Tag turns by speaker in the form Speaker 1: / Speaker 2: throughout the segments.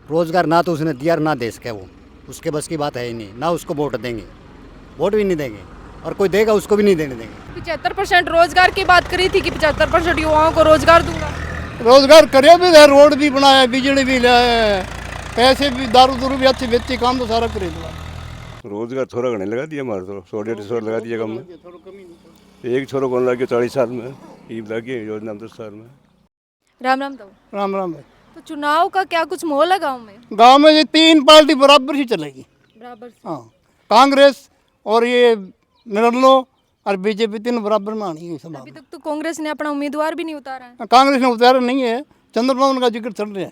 Speaker 1: रोजगार ना तो उसने दिया ना दे सके, वो उसके बस की बात है ही नहीं। ना उसको वोट देंगे, वोट भी नहीं देंगे, और कोई देगा उसको भी नहीं देने देंगे।
Speaker 2: 75% रोजगार की बात करी थी कि 75% युवाओं को रोजगार दूंगा।
Speaker 3: रोजगार करे भी है, रोड भी बनाया, बिजली भी लाया, पैसे भी, दारू दूरू भी अच्छी बेची, काम तो सारा करे दिया।
Speaker 4: रोजगार थोड़ा घने लगा दिया हमारे तो 100-150 लगा दिया कम में। एक छोरो कौन लग गया 40 साल में, ईब लग गई योजना में 10 साल में।
Speaker 2: राम राम दो।
Speaker 3: राम राम भाई।
Speaker 2: तो चुनाव का क्या कुछ माहौल है गाँव में?
Speaker 3: गांव में ये तीन पार्टी बराबर ही चलेगी।
Speaker 2: बराबर से।
Speaker 3: हाँ, कांग्रेस और ये निर्दलो और बीजेपी तीन बराबर में आनी है सब।
Speaker 2: अभी तक तो कांग्रेस ने अपना उम्मीदवार भी नहीं उतारा है।
Speaker 3: कांग्रेस ने उतारा नहीं है, चंद्रबाबू का जिक्र चल रहा है,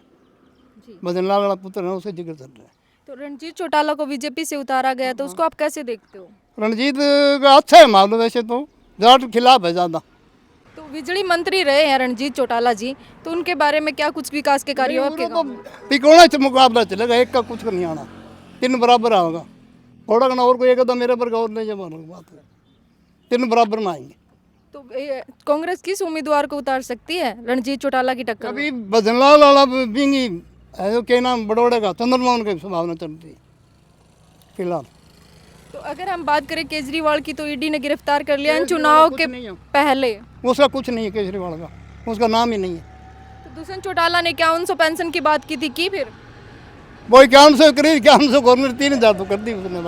Speaker 2: जी।
Speaker 3: भजन लाल वाला पुत्र है, उससे जिक्र चल रहा है।
Speaker 2: तो रणजीत चौटाला को बीजेपी से उतारा गया, तो उसको आप कैसे देखते हो?
Speaker 3: रणजीत का अच्छा है मामला, वैसे तो जाट खिलाफ है ज़्यादा।
Speaker 2: तो बिजली मंत्री रहे हैं रणजीत चौटाला जी, तो उनके बारे में क्या कुछ विकास के कार्य आपके
Speaker 3: तो
Speaker 2: गाँव में?
Speaker 3: तिकोना से मुकाबला चलेगा, एक का कुछ नहीं आना, तीन बराबर आएगा। थोड़ा घना और कोई एक तो मेरे पर गौर नहीं जमा बात है, तीन बराबर में आएंगे।
Speaker 2: तो कांग्रेस किस उम्मीदवार को उतार सकती है रणजीत चौटाला की टक्कर में?
Speaker 3: अभी भजनलाल वाला बिंगी है जो क्या नाम बड़ोड़े का, चंद्रमोहन की संभावना चल रही है फिलहाल।
Speaker 2: तो अगर हम बात करें केजरीवाल की, तो ईडी ने गिरफ्तार कर लिया इन चुनाव के पहले।
Speaker 3: उसका कुछ नहीं है केजरीवाल का, उसका नाम ही नहीं है।
Speaker 2: तो दुष्यंत चौटाला ने 5100 पेंशन की बात की थी, की फिर?
Speaker 3: वो 5100 करी, 5100 गवर्नमेंट 3000 तो कर दी उसने,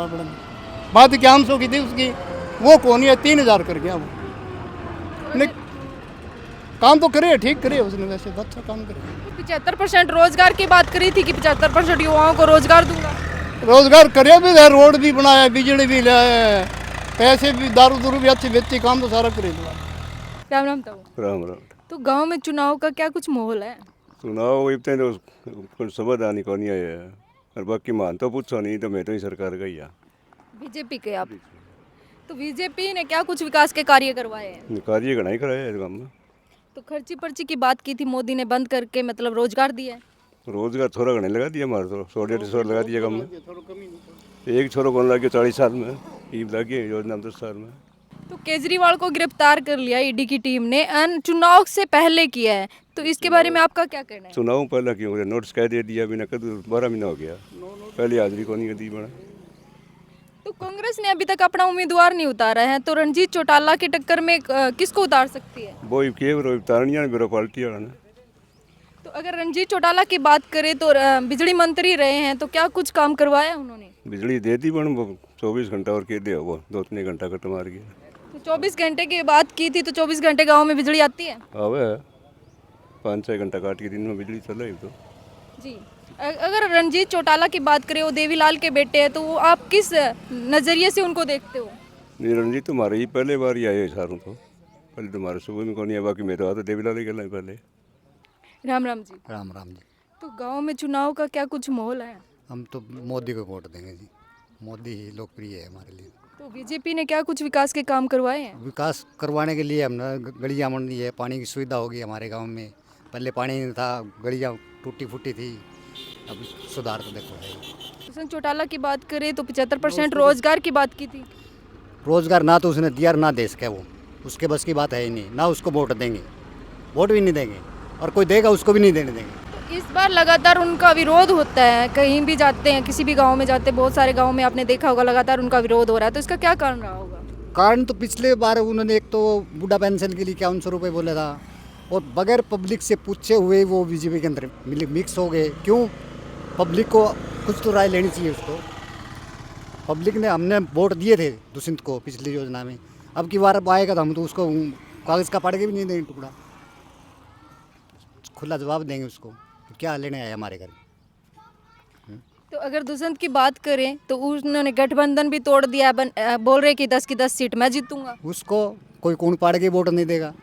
Speaker 3: बात 5100 की थी उसकी, वो कौन है 3000 कर गया वो। नहीं, काम तो करे, ठीक करे उसने, वैसे तो अच्छा काम करे।
Speaker 2: 75% रोजगार की बात करी थी कि 75% युवाओं को रोजगार दूंगा।
Speaker 3: रोजगार करे भी है, रोड भी बनाया, बिजली भी लाया, पैसे भी, दारू दूरू भी अच्छी बेची, काम तो सारा करे दिया।
Speaker 2: राम राम ताऊ।
Speaker 4: राम राम।
Speaker 2: तो गांव में चुनाव का क्या कुछ माहौल है?
Speaker 4: चुनाव इतने तो कुछ समझ आनी कौन है, और बाकी मान तो पूछो नहीं तो मैं तो ही सरकार गई है।
Speaker 2: बीजेपी के आप? तो बीजेपी ने क्या कुछ विकास के कार्य करवाए हैं?
Speaker 4: कार्य घना ही कराया है काम में।
Speaker 2: तो खर्ची पर्ची की बात की थी, मोदी ने बंद करके मतलब रोजगार दिया है।
Speaker 4: रोजगार थोड़ा घने लगा दिया हमारे तो 100-150 लगा दिया कम में। एक छोरो कौन लग गया 40 साल में, ईब लग गई योजना में 10 साल में।
Speaker 2: तो केजरीवाल को गिरफ्तार कर लिया ईडी की टीम ने, चुनाव से पहले किया है, तो इसके बारे में आपका क्या कहना है?
Speaker 4: चुनाव पहला क्यों हो गया, नोटिस कह दे दिया बिना कद 12 महीना हो गया, पहले हाजिरी को नहीं दी बना।
Speaker 2: तो कांग्रेस ने अभी तक अपना उम्मीदवार नहीं उतारा है, तो रणजीत चौटाला की टक्कर में किसको उतार सकती है?
Speaker 4: वो के तारनिया मेरा पार्टी वाला ने।
Speaker 2: तो अगर रणजीत चौटाला की बात करें तो बिजली मंत्री रहे हैं, तो क्या कुछ काम करवाया उन्होंने?
Speaker 4: बिजली दे दी बन 24 घंटा और के दे वो 2-3 घंटा कट मार गया।
Speaker 2: तो 24 घंटे की बात की थी, तो 24 घंटे गांव में बिजली आती है?
Speaker 4: आवे 5-6 घंटा काट के दिन में बिजली चल रही तो।
Speaker 2: जी। अगर रणजीत चौटाला की बात करें, वो देवीलाल के बेटे हैं, तो वो आप किस नज़रिए से उनको देखते हो?
Speaker 4: रणजीत तुम्हारे ही पहले बार ही आए सारों तो, पहले तुम्हारे सुबह में कौन है, बाकी मेरे तो देवीलाल ही गए पहले।
Speaker 2: राम राम जी।
Speaker 1: राम राम जी।
Speaker 2: तो गांव में चुनाव का क्या कुछ माहौल है?
Speaker 1: हम तो मोदी को वोट देंगे जी, मोदी ही लोकप्रिय है हमारे लिए।
Speaker 2: तो बीजेपी ने क्या कुछ विकास के काम करवाए हैं?
Speaker 1: विकास करवाने के लिए हमने गलियाँ बन दी है, पानी की सुविधा होगी हमारे गांव में। पहले पानी नहीं था, गलियाँ टूटी फूटी थी, अब सुधार तो देखो है।
Speaker 2: दुष्यंत चौटाला की बात करें तो 75% रोजगार की बात की थी।
Speaker 1: रोजगार ना तो उसने दिया ना दे सके, वो उसके बस की बात है ही नहीं। ना उसको वोट देंगे, वोट भी नहीं देंगे, और कोई देगा उसको भी नहीं देने देंगे।
Speaker 2: तो इस बार लगातार उनका विरोध होता है, कहीं भी जाते हैं, किसी भी गांव में जाते हैं, बहुत सारे गांव में आपने देखा होगा लगातार उनका विरोध हो रहा है, तो इसका क्या कारण रहा होगा?
Speaker 1: कारण तो पिछले बार उन्होंने एक तो बूढ़ा पेंशन के लिए 5100 रुपये बोला था, और बगैर पब्लिक से पूछे हुए वो बीजेपी के अंदर मिक्स हो गए। क्यों? पब्लिक को कुछ तो राय लेनी चाहिए उसको। पब्लिक ने, हमने वोट दिए थे दुष्यंत को पिछली योजना में, अब की बार आएगा तो हम तो उसको कागज़ का पढ़ के भी नहीं देंगे टुकड़ा, खुला जवाब देंगे उसको क्या लेने आए हमारे घर।
Speaker 2: तो अगर दुष्यंत की बात करें तो उन्होंने गठबंधन भी तोड़ दिया है, बोल रहे कि 10 की 10 सीट मैं जीतूंगा।
Speaker 1: उसको कोई कौन पाड़ के वोट नहीं देगा,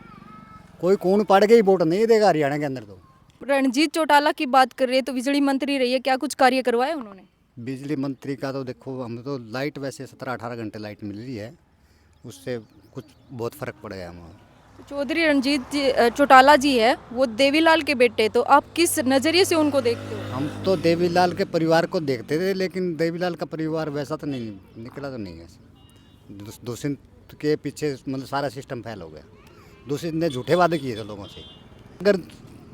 Speaker 1: कोई कौन पाड़ के ही वोट नहीं देगा हरियाणा के अंदर। तो
Speaker 2: रणजीत चौटाला की बात कर रहे हैं तो बिजली मंत्री रही है, क्या कुछ कार्य करवाए उन्होंने?
Speaker 1: बिजली मंत्री का तो देखो, हम तो लाइट वैसे 17-18 घंटे लाइट मिल रही है, उससे कुछ बहुत फ़र्क पड़ गया हमारा।
Speaker 2: चौधरी चौटाला जी है, वो देवीलाल के बेटे, तो आप किस नज़रिए से उनको देखते हो?
Speaker 1: हम तो देवीलाल के परिवार को देखते थे, लेकिन देवीलाल का परिवार वैसा तो नहीं निकला, तो नहीं है। दुष्यंत के पीछे मतलब सारा सिस्टम फेल हो गया। दुष्यंत ने झूठे वादे किए थे लोगों से। अगर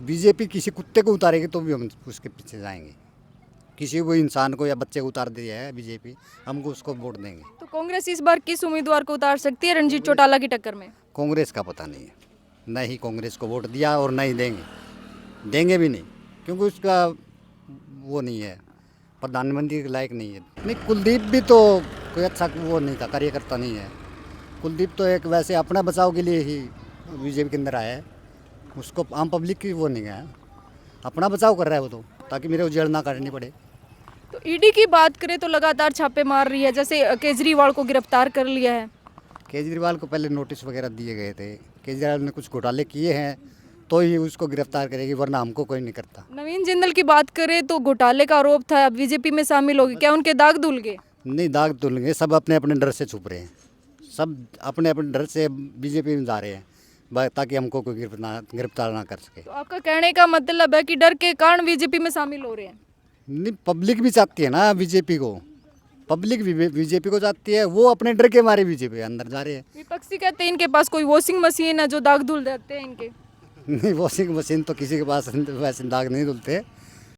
Speaker 1: बीजेपी किसी कुत्ते को उतारेगी तो भी हम उसके पीछे जाएंगे। किसी भी इंसान को या बच्चे को उतार दिया है बीजेपी, हमको उसको वोट देंगे।
Speaker 2: तो कांग्रेस इस बार किस उम्मीदवार को उतार सकती है रणजीत चौटाला की टक्कर में?
Speaker 1: कांग्रेस का पता नहीं है, न ही कांग्रेस को वोट दिया और न ही देंगे भी नहीं, क्योंकि उसका वो नहीं है, प्रधानमंत्री के लायक नहीं है। नहीं, कुलदीप भी तो कोई अच्छा वो नहीं था, कार्यकर्ता नहीं है। कुलदीप तो एक वैसे अपना बचाव के लिए ही बीजेपी के अंदर आया है, उसको आम पब्लिक की वो नहीं है, अपना बचाव कर रहा है वो तो, ताकि मेरे को जेल ना काटनी पड़े।
Speaker 2: तो ईडी की बात करें तो लगातार छापे मार रही है, जैसे केजरीवाल को गिरफ्तार कर लिया है।
Speaker 1: केजरीवाल को पहले नोटिस वगैरह दिए गए थे, केजरीवाल ने कुछ घोटाले किए हैं तो ही उसको गिरफ्तार करेगी, वरना हमको कोई नहीं करता।
Speaker 2: नवीन जिंदल की बात करें तो घोटाले का आरोप था, अब बीजेपी में शामिल होगी, क्या उनके दाग धुल गए?
Speaker 1: नहीं, दाग धुलेंगे, सब अपने अपने डर से छुप रहे हैं, सब अपने अपने डर से बीजेपी में जा रहे हैं ताकि हमको कोई गिरफ्तार ना कर सके।
Speaker 2: तो आपका कहने का मतलब है कि डर के कारण बीजेपी में शामिल हो रहे हैं?
Speaker 1: नहीं, पब्लिक भी चाहती है ना बीजेपी को, पब्लिक भी बीजेपी को चाहती है, वो अपने डर के मारे बीजेपी अंदर जा रहे हैं।
Speaker 2: विपक्षी कहते हैं इनके पास कोई वॉशिंग मशीन है जो दाग धुल देते हैं इनके।
Speaker 1: नहीं, वॉशिंग मशीन तो किसी के पास वैसे दाग नहीं धुलते,